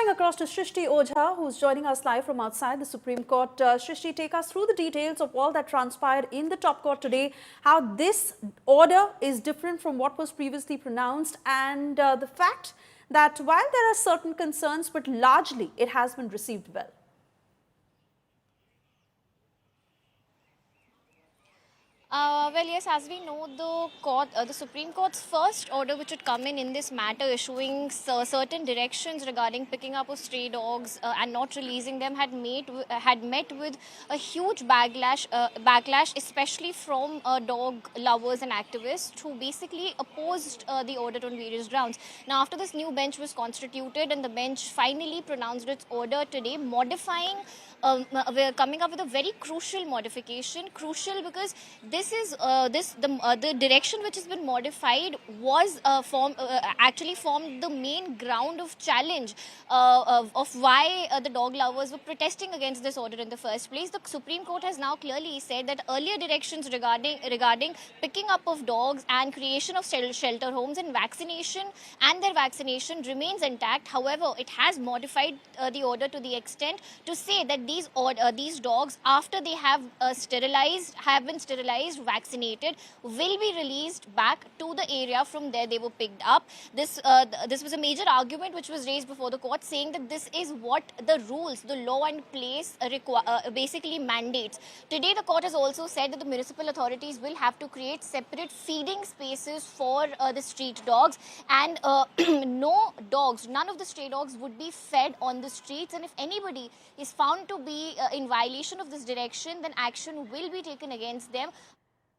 going across to Shrishti Ojha, who's joining us live from outside the Supreme Court. Shrishti, take us through the details of all that transpired in the top court today, how this order is different from what was previously pronounced, and the fact that while there are certain concerns, but largely it has been received well. Well, yes, as we know, the Supreme Court's first order, which would come in this matter, issuing certain directions regarding picking up of stray dogs and not releasing them, had met with a huge backlash, especially from dog lovers and activists who basically opposed the order on various grounds. Now, after this new bench was constituted and the bench finally pronounced its order today, modifying. We're coming up with a very crucial modification. Crucial because the direction which has been modified was actually formed the main ground of challenge of why the dog lovers were protesting against this order in the first place. The Supreme Court has now clearly said that earlier directions regarding picking up of dogs and creation of shelter homes and their vaccination remains intact. However, it has modified the order to the extent to say that these dogs, after they have been sterilized, vaccinated, will be released back to the area from there they were picked up. This was a major argument which was raised before the court, saying that this is what the rules, the law in place basically mandates. Today, the court has also said that the municipal authorities will have to create separate feeding spaces for the street dogs, and none of the stray dogs would be fed on the streets, and if anybody is found to be in violation of this direction, then action will be taken against them.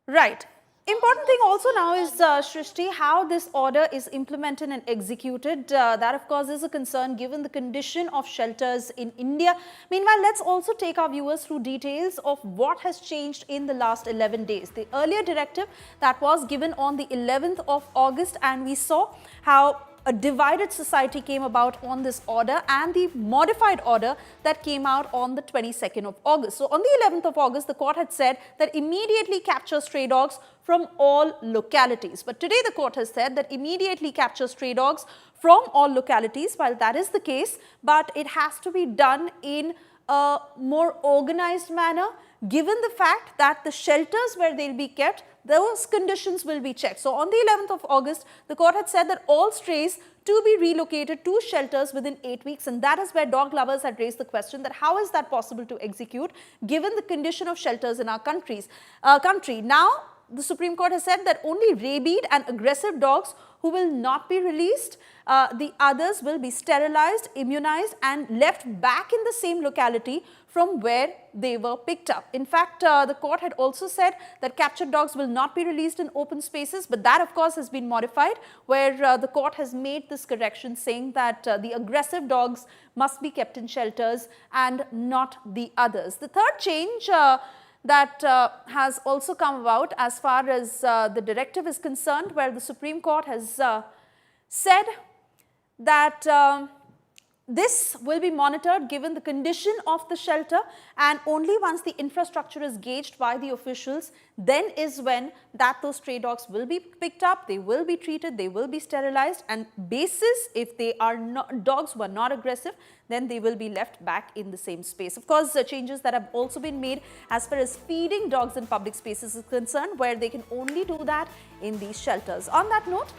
Right. Important thing also now is, Shrishti, how this order is implemented and executed. That, of course, is a concern given the condition of shelters in India. Meanwhile, let's also take our viewers through details of what has changed in the last 11 days. The earlier directive that was given on the 11th of August, and we saw how a divided society came about on this order, and the modified order that came out on the 22nd of August. So on the 11th of August, the court had said that immediately capture stray dogs from all localities. But today the court has said that immediately capture stray dogs from all localities. While that is the case, but it has to be done in a more organized manner, given the fact that the shelters where they'll be kept, those conditions will be checked. So on the 11th of August, the court had said that all strays to be relocated to shelters within 8 weeks, and that is where dog lovers had raised the question that how is that possible to execute given the condition of shelters in our country. Now, the Supreme Court has said that only rabid and aggressive dogs who will not be released, the others will be sterilized, immunized, and left back in the same locality from where they were picked up. In fact, the court had also said that captured dogs will not be released in open spaces, but that, of course, has been modified, where the court has made this correction, saying that the aggressive dogs must be kept in shelters and not the others. The third change that has also come about as far as the directive is concerned, where the Supreme Court has said that this will be monitored given the condition of the shelter, and only once the infrastructure is gauged by the officials, then is when those stray dogs will be picked up, they will be treated, they will be sterilized, and basis if they are not dogs who are not aggressive, then they will be left back in the same space. Of course, changes that have also been made as far as feeding dogs in public spaces is concerned, where they can only do that in these shelters. On that note,